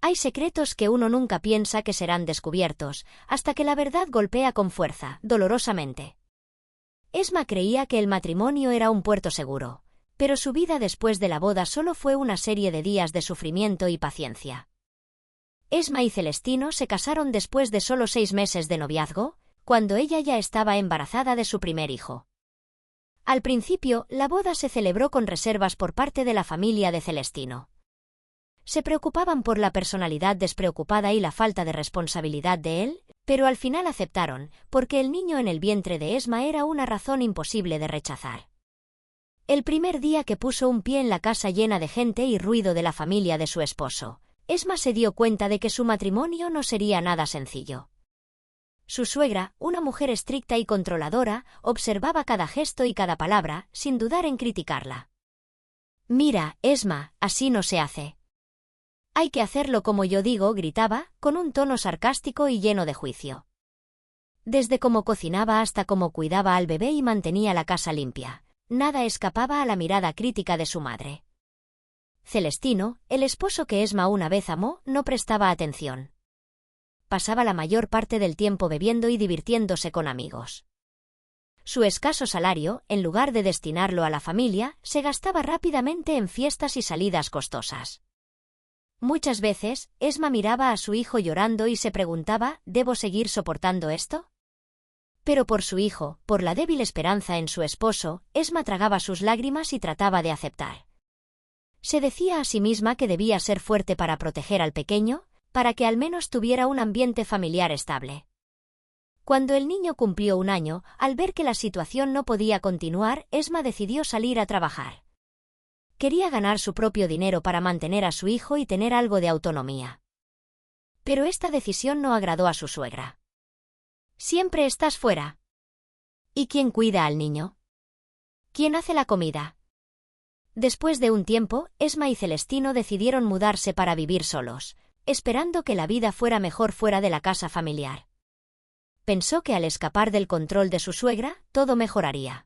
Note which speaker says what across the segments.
Speaker 1: Hay secretos que uno nunca piensa que serán descubiertos, hasta que la verdad golpea con fuerza, dolorosamente. Esma creía que el matrimonio era un puerto seguro, pero su vida después de la boda solo fue una serie de días de sufrimiento y paciencia. Esma y Celestino se casaron después de solo 6 meses de noviazgo, cuando ella ya estaba embarazada de su primer hijo. Al principio, la boda se celebró con reservas por parte de la familia de Celestino. Se preocupaban por la personalidad despreocupada y la falta de responsabilidad de él, pero al final aceptaron, porque el niño en el vientre de Esma era una razón imposible de rechazar. El primer día que puso un pie en la casa llena de gente y ruido de la familia de su esposo, Esma se dio cuenta de que su matrimonio no sería nada sencillo. Su suegra, una mujer estricta y controladora, observaba cada gesto y cada palabra, sin dudar en criticarla. «Mira, Esma, así no se hace. Hay que hacerlo como yo digo», gritaba, con un tono sarcástico y lleno de juicio. Desde cómo cocinaba hasta cómo cuidaba al bebé y mantenía la casa limpia, nada escapaba a la mirada crítica de su madre. Celestino, el esposo que Esma una vez amó, no prestaba atención. Pasaba la mayor parte del tiempo bebiendo y divirtiéndose con amigos. Su escaso salario, en lugar de destinarlo a la familia, se gastaba rápidamente en fiestas y salidas costosas. Muchas veces, Esma miraba a su hijo llorando y se preguntaba, ¿debo seguir soportando esto? Pero por su hijo, por la débil esperanza en su esposo, Esma tragaba sus lágrimas y trataba de aceptar. Se decía a sí misma que debía ser fuerte para proteger al pequeño, para que al menos tuviera un ambiente familiar estable. Cuando el niño cumplió 1 año, al ver que la situación no podía continuar, Esma decidió salir a trabajar. Quería ganar su propio dinero para mantener a su hijo y tener algo de autonomía. Pero esta decisión no agradó a su suegra. «Siempre estás fuera. ¿Y quién cuida al niño? ¿Quién hace la comida?». Después de un tiempo, Esma y Celestino decidieron mudarse para vivir solos, esperando que la vida fuera mejor fuera de la casa familiar. Pensó que al escapar del control de su suegra, todo mejoraría.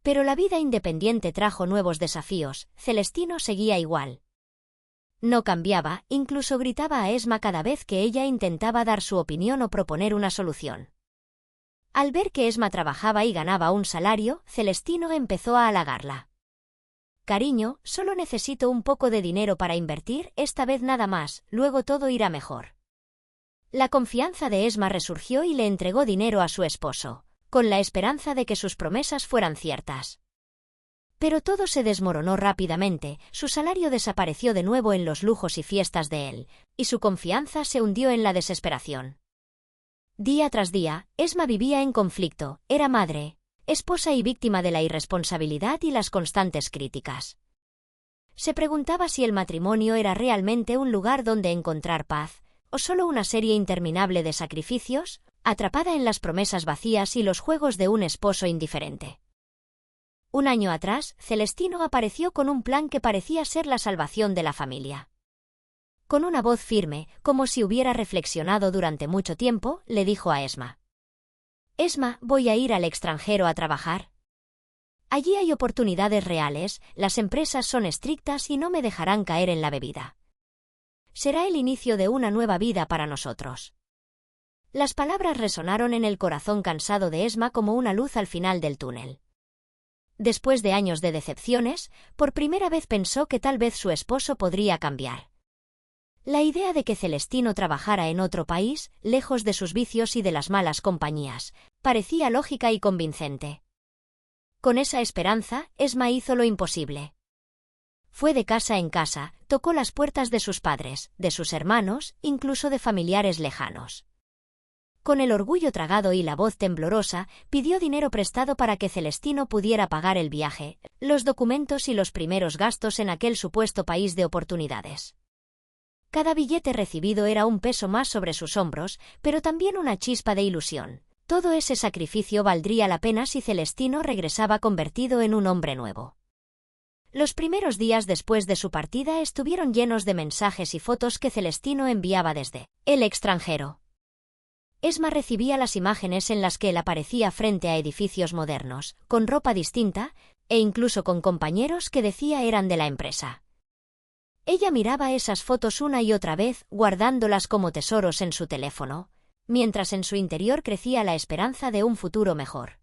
Speaker 1: Pero la vida independiente trajo nuevos desafíos. Celestino seguía igual. No cambiaba, incluso gritaba a Esma cada vez que ella intentaba dar su opinión o proponer una solución. Al ver que Esma trabajaba y ganaba un salario, Celestino empezó a halagarla. «Cariño, solo necesito un poco de dinero para invertir, esta vez nada más, luego todo irá mejor». La confianza de Esma resurgió y le entregó dinero a su esposo, con la esperanza de que sus promesas fueran ciertas. Pero todo se desmoronó rápidamente, su salario desapareció de nuevo en los lujos y fiestas de él, y su confianza se hundió en la desesperación. Día tras día, Esma vivía en conflicto, era madre, esposa y víctima de la irresponsabilidad y las constantes críticas. Se preguntaba si el matrimonio era realmente un lugar donde encontrar paz, o solo una serie interminable de sacrificios, atrapada en las promesas vacías y los juegos de un esposo indiferente. 1 año atrás, Celestino apareció con un plan que parecía ser la salvación de la familia. Con una voz firme, como si hubiera reflexionado durante mucho tiempo, le dijo a Esma: «Esma, voy a ir al extranjero a trabajar. Allí hay oportunidades reales, las empresas son estrictas y no me dejarán caer en la bebida. Será el inicio de una nueva vida para nosotros». Las palabras resonaron en el corazón cansado de Esma como una luz al final del túnel. Después de años de decepciones, por primera vez pensó que tal vez su esposo podría cambiar. La idea de que Celestino trabajara en otro país, lejos de sus vicios y de las malas compañías, parecía lógica y convincente. Con esa esperanza, Esma hizo lo imposible. Fue de casa en casa, tocó las puertas de sus padres, de sus hermanos, incluso de familiares lejanos. Con el orgullo tragado y la voz temblorosa, pidió dinero prestado para que Celestino pudiera pagar el viaje, los documentos y los primeros gastos en aquel supuesto país de oportunidades. Cada billete recibido era un peso más sobre sus hombros, pero también una chispa de ilusión. Todo ese sacrificio valdría la pena si Celestino regresaba convertido en un hombre nuevo. Los primeros días después de su partida estuvieron llenos de mensajes y fotos que Celestino enviaba desde el extranjero. Esma recibía las imágenes en las que él aparecía frente a edificios modernos, con ropa distinta, e incluso con compañeros que decía eran de la empresa. Ella miraba esas fotos una y otra vez, guardándolas como tesoros en su teléfono, mientras en su interior crecía la esperanza de un futuro mejor.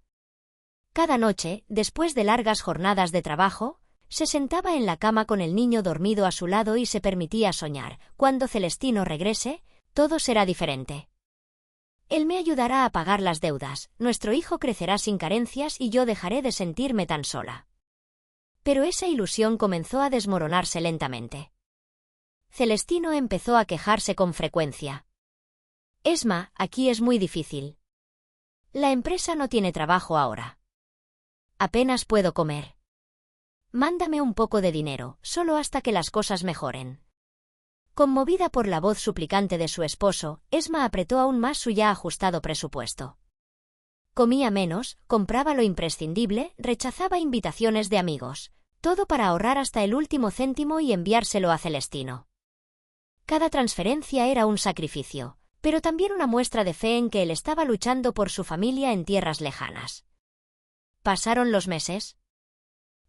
Speaker 1: Cada noche, después de largas jornadas de trabajo, se sentaba en la cama con el niño dormido a su lado y se permitía soñar: cuando Celestino regrese, todo será diferente. Él me ayudará a pagar las deudas, nuestro hijo crecerá sin carencias y yo dejaré de sentirme tan sola. Pero esa ilusión comenzó a desmoronarse lentamente. Celestino empezó a quejarse con frecuencia. Esma, aquí es muy difícil. La empresa no tiene trabajo ahora. Apenas puedo comer. Mándame un poco de dinero, solo hasta que las cosas mejoren. Conmovida por la voz suplicante de su esposo, Esma apretó aún más su ya ajustado presupuesto. Comía menos, compraba lo imprescindible, rechazaba invitaciones de amigos, todo para ahorrar hasta el último céntimo y enviárselo a Celestino. Cada transferencia era un sacrificio, pero también una muestra de fe en que él estaba luchando por su familia en tierras lejanas. Pasaron los meses.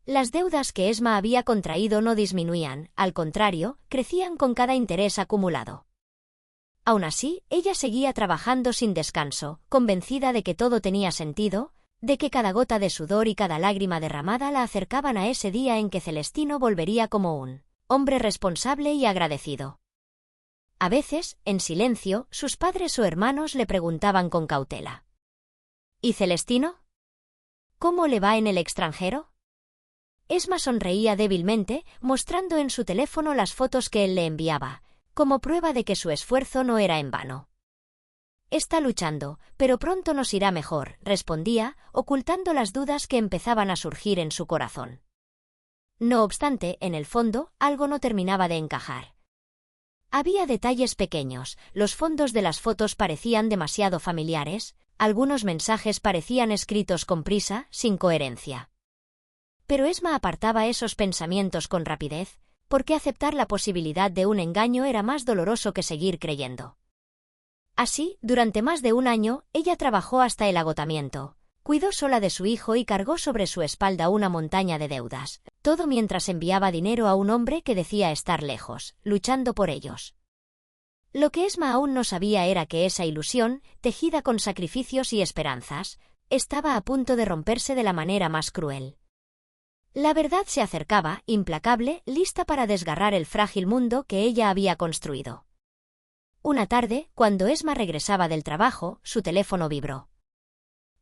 Speaker 1: Las deudas que Esma había contraído no disminuían, al contrario, crecían con cada interés acumulado. Aún así, ella seguía trabajando sin descanso, convencida de que todo tenía sentido, de que cada gota de sudor y cada lágrima derramada la acercaban a ese día en que Celestino volvería como un hombre responsable y agradecido. A veces, en silencio, sus padres o hermanos le preguntaban con cautela: ¿Y Celestino? ¿Cómo le va en el extranjero? Esma sonreía débilmente, mostrando en su teléfono las fotos que él le enviaba, como prueba de que su esfuerzo no era en vano. Está luchando, pero pronto nos irá mejor, respondía, ocultando las dudas que empezaban a surgir en su corazón. No obstante, en el fondo, algo no terminaba de encajar. Había detalles pequeños, los fondos de las fotos parecían demasiado familiares, algunos mensajes parecían escritos con prisa, sin coherencia. Pero Esma apartaba esos pensamientos con rapidez, porque aceptar la posibilidad de un engaño era más doloroso que seguir creyendo. Así, durante más de un año, ella trabajó hasta el agotamiento, cuidó sola de su hijo y cargó sobre su espalda una montaña de deudas, todo mientras enviaba dinero a un hombre que decía estar lejos, luchando por ellos. Lo que Esma aún no sabía era que esa ilusión, tejida con sacrificios y esperanzas, estaba a punto de romperse de la manera más cruel. La verdad se acercaba, implacable, lista para desgarrar el frágil mundo que ella había construido. Una tarde, cuando Esma regresaba del trabajo, su teléfono vibró.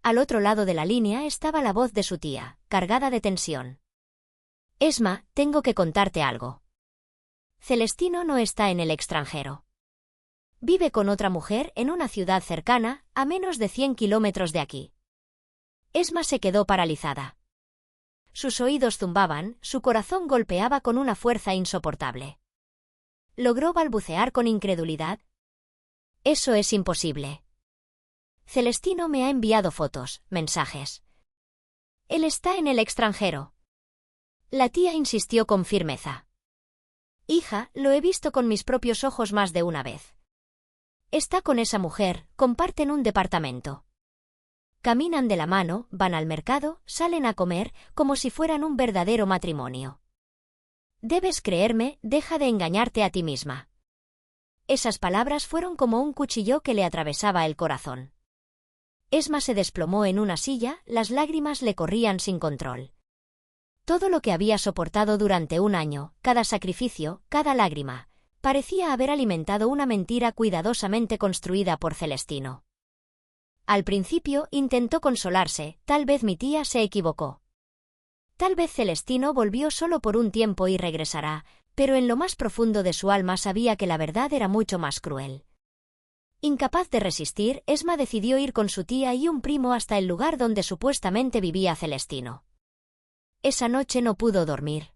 Speaker 1: Al otro lado de la línea estaba la voz de su tía, cargada de tensión. Esma, tengo que contarte algo. Celestino no está en el extranjero. Vive con otra mujer en una ciudad cercana, a menos de 100 kilómetros de aquí. Esma se quedó paralizada. Sus oídos zumbaban, su corazón golpeaba con una fuerza insoportable. Logró balbucear con incredulidad. Eso es imposible. Celestino me ha enviado fotos, mensajes. Él está en el extranjero. La tía insistió con firmeza. Hija, lo he visto con mis propios ojos más de una vez. Está con esa mujer, comparten un departamento. Caminan de la mano, van al mercado, salen a comer, como si fueran un verdadero matrimonio. Debes creerme, deja de engañarte a ti misma. Esas palabras fueron como un cuchillo que le atravesaba el corazón. Esma se desplomó en una silla, las lágrimas le corrían sin control. Todo lo que había soportado durante un año, cada sacrificio, cada lágrima, parecía haber alimentado una mentira cuidadosamente construida por Celestino. Al principio intentó consolarse, tal vez mi tía se equivocó. Tal vez Celestino volvió solo por un tiempo y regresará, pero en lo más profundo de su alma sabía que la verdad era mucho más cruel. Incapaz de resistir, Esma decidió ir con su tía y un primo hasta el lugar donde supuestamente vivía Celestino. Esa noche no pudo dormir.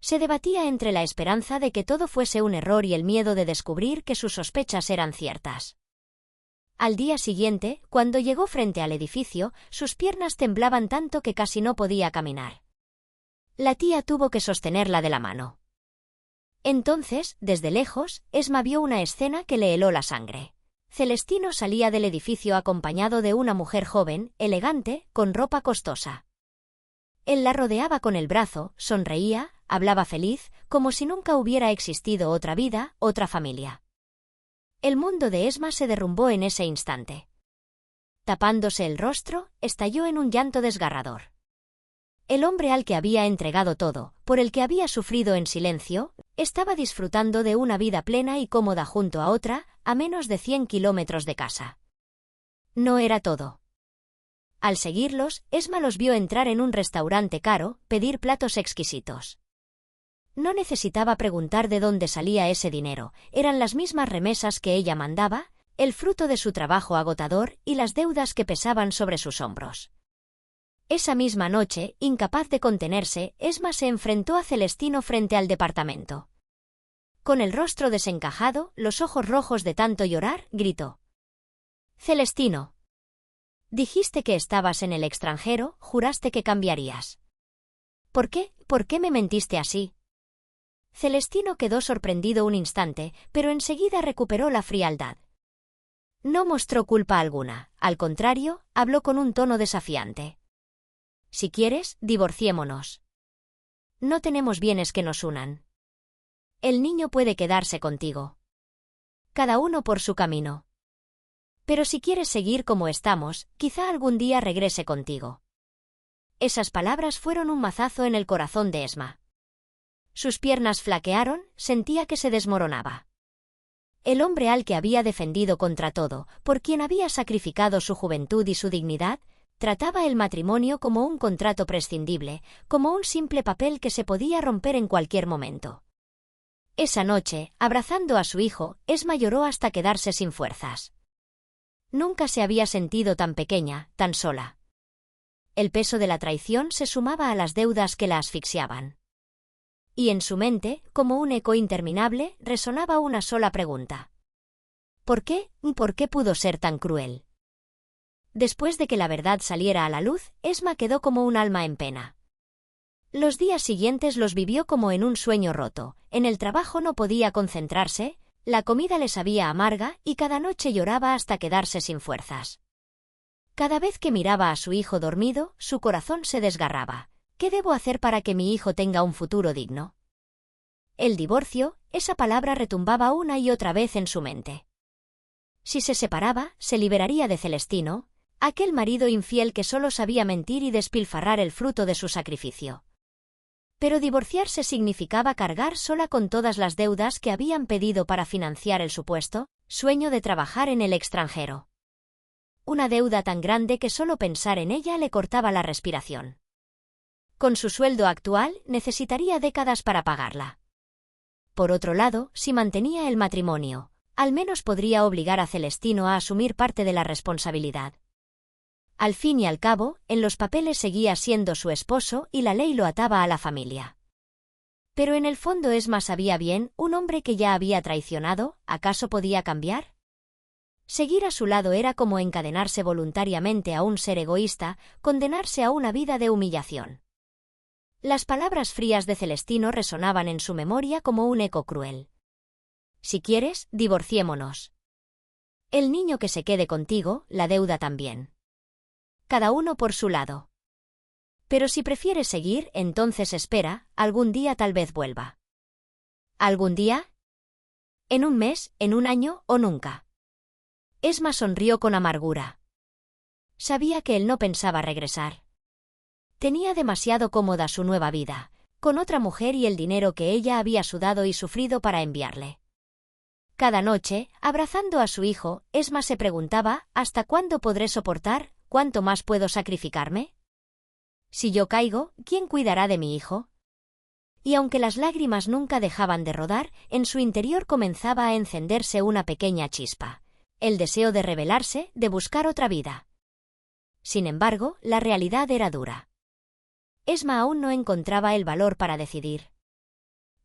Speaker 1: Se debatía entre la esperanza de que todo fuese un error y el miedo de descubrir que sus sospechas eran ciertas. Al día siguiente, cuando llegó frente al edificio, sus piernas temblaban tanto que casi no podía caminar. La tía tuvo que sostenerla de la mano. Entonces, desde lejos, Esma vio una escena que le heló la sangre. Celestino salía del edificio acompañado de una mujer joven, elegante, con ropa costosa. Él la rodeaba con el brazo, sonreía, hablaba feliz, como si nunca hubiera existido otra vida, otra familia. El mundo de Esma se derrumbó en ese instante. Tapándose el rostro, estalló en un llanto desgarrador. El hombre al que había entregado todo, por el que había sufrido en silencio, estaba disfrutando de una vida plena y cómoda junto a otra, a menos de 100 kilómetros de casa. No era todo. Al seguirlos, Esma los vio entrar en un restaurante caro, pedir platos exquisitos. No necesitaba preguntar de dónde salía ese dinero, eran las mismas remesas que ella mandaba, el fruto de su trabajo agotador y las deudas que pesaban sobre sus hombros. Esa misma noche, incapaz de contenerse, Esma se enfrentó a Celestino frente al departamento. Con el rostro desencajado, los ojos rojos de tanto llorar, gritó: «Celestino, dijiste que estabas en el extranjero, juraste que cambiarías. ¿Por qué? ¿Por qué me mentiste así?» Celestino quedó sorprendido un instante, pero enseguida recuperó la frialdad. No mostró culpa alguna, al contrario, habló con un tono desafiante. «Si quieres, divorciémonos. No tenemos bienes que nos unan. El niño puede quedarse contigo. Cada uno por su camino. Pero si quieres seguir como estamos, quizá algún día regrese contigo». Esas palabras fueron un mazazo en el corazón de Esma. Sus piernas flaquearon, sentía que se desmoronaba. El hombre al que había defendido contra todo, por quien había sacrificado su juventud y su dignidad, trataba el matrimonio como un contrato prescindible, como un simple papel que se podía romper en cualquier momento. Esa noche, abrazando a su hijo, Esma lloró hasta quedarse sin fuerzas. Nunca se había sentido tan pequeña, tan sola. El peso de la traición se sumaba a las deudas que la asfixiaban. Y en su mente, como un eco interminable, resonaba una sola pregunta. ¿Por qué? ¿Por qué pudo ser tan cruel? Después de que la verdad saliera a la luz, Esma quedó como un alma en pena. Los días siguientes los vivió como en un sueño roto, en el trabajo no podía concentrarse, la comida le sabía amarga y cada noche lloraba hasta quedarse sin fuerzas. Cada vez que miraba a su hijo dormido, su corazón se desgarraba. ¿Qué debo hacer para que mi hijo tenga un futuro digno? El divorcio, esa palabra retumbaba una y otra vez en su mente. Si se separaba, se liberaría de Celestino, aquel marido infiel que solo sabía mentir y despilfarrar el fruto de su sacrificio. Pero divorciarse significaba cargar sola con todas las deudas que habían pedido para financiar el supuesto sueño de trabajar en el extranjero. Una deuda tan grande que solo pensar en ella le cortaba la respiración. Con su sueldo actual, necesitaría décadas para pagarla. Por otro lado, si mantenía el matrimonio, al menos podría obligar a Celestino a asumir parte de la responsabilidad. Al fin y al cabo, en los papeles seguía siendo su esposo y la ley lo ataba a la familia. Pero en el fondo Esma sabía bien, un hombre que ya había traicionado, ¿acaso podía cambiar? Seguir a su lado era como encadenarse voluntariamente a un ser egoísta, condenarse a una vida de humillación. Las palabras frías de Celestino resonaban en su memoria como un eco cruel. Si quieres, divorciémonos. El niño que se quede contigo, la deuda también. Cada uno por su lado. Pero si prefieres seguir, entonces espera, algún día tal vez vuelva. ¿Algún día? ¿En un mes, en un año o nunca? Esma sonrió con amargura. Sabía que él no pensaba regresar. Tenía demasiado cómoda su nueva vida, con otra mujer y el dinero que ella había sudado y sufrido para enviarle. Cada noche, abrazando a su hijo, Esma se preguntaba, ¿hasta cuándo podré soportar? ¿Cuánto más puedo sacrificarme? Si yo caigo, ¿quién cuidará de mi hijo? Y aunque las lágrimas nunca dejaban de rodar, en su interior comenzaba a encenderse una pequeña chispa, el deseo de rebelarse, de buscar otra vida. Sin embargo, la realidad era dura. Esma aún no encontraba el valor para decidir.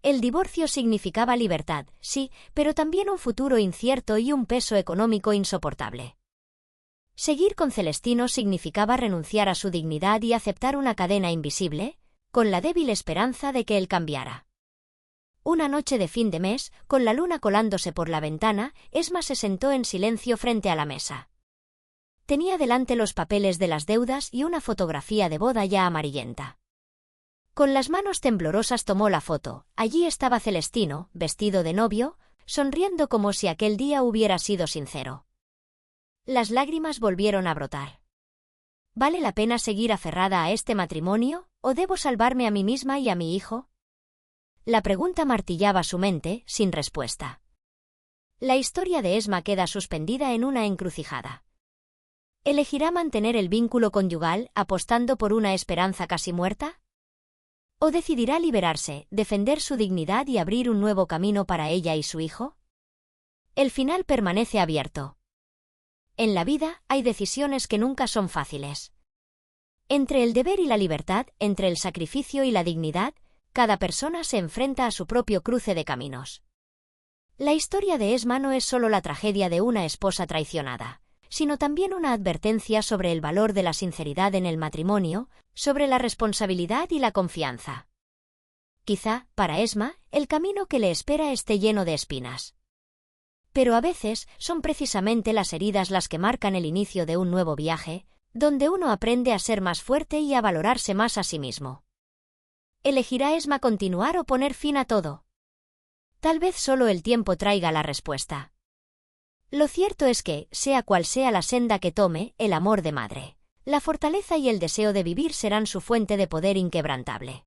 Speaker 1: El divorcio significaba libertad, sí, pero también un futuro incierto y un peso económico insoportable. Seguir con Celestino significaba renunciar a su dignidad y aceptar una cadena invisible, con la débil esperanza de que él cambiara. Una noche de fin de mes, con la luna colándose por la ventana, Esma se sentó en silencio frente a la mesa. Tenía delante los papeles de las deudas y una fotografía de boda ya amarillenta. Con las manos temblorosas tomó la foto. Allí estaba Celestino, vestido de novio, sonriendo como si aquel día hubiera sido sincero. Las lágrimas volvieron a brotar. ¿Vale la pena seguir aferrada a este matrimonio, o debo salvarme a mí misma y a mi hijo? La pregunta martillaba su mente, sin respuesta. La historia de Esma queda suspendida en una encrucijada. ¿Elegirá mantener el vínculo conyugal apostando por una esperanza casi muerta? ¿O decidirá liberarse, defender su dignidad y abrir un nuevo camino para ella y su hijo? El final permanece abierto. En la vida hay decisiones que nunca son fáciles. Entre el deber y la libertad, entre el sacrificio y la dignidad, cada persona se enfrenta a su propio cruce de caminos. La historia de Esma no es solo la tragedia de una esposa traicionada, sino también una advertencia sobre el valor de la sinceridad en el matrimonio, sobre la responsabilidad y la confianza. Quizá, para Esma, el camino que le espera esté lleno de espinas. Pero a veces son precisamente las heridas las que marcan el inicio de un nuevo viaje, donde uno aprende a ser más fuerte y a valorarse más a sí mismo. ¿Elegirá Esma continuar o poner fin a todo? Tal vez solo el tiempo traiga la respuesta. Lo cierto es que, sea cual sea la senda que tome, el amor de madre, la fortaleza y el deseo de vivir serán su fuente de poder inquebrantable.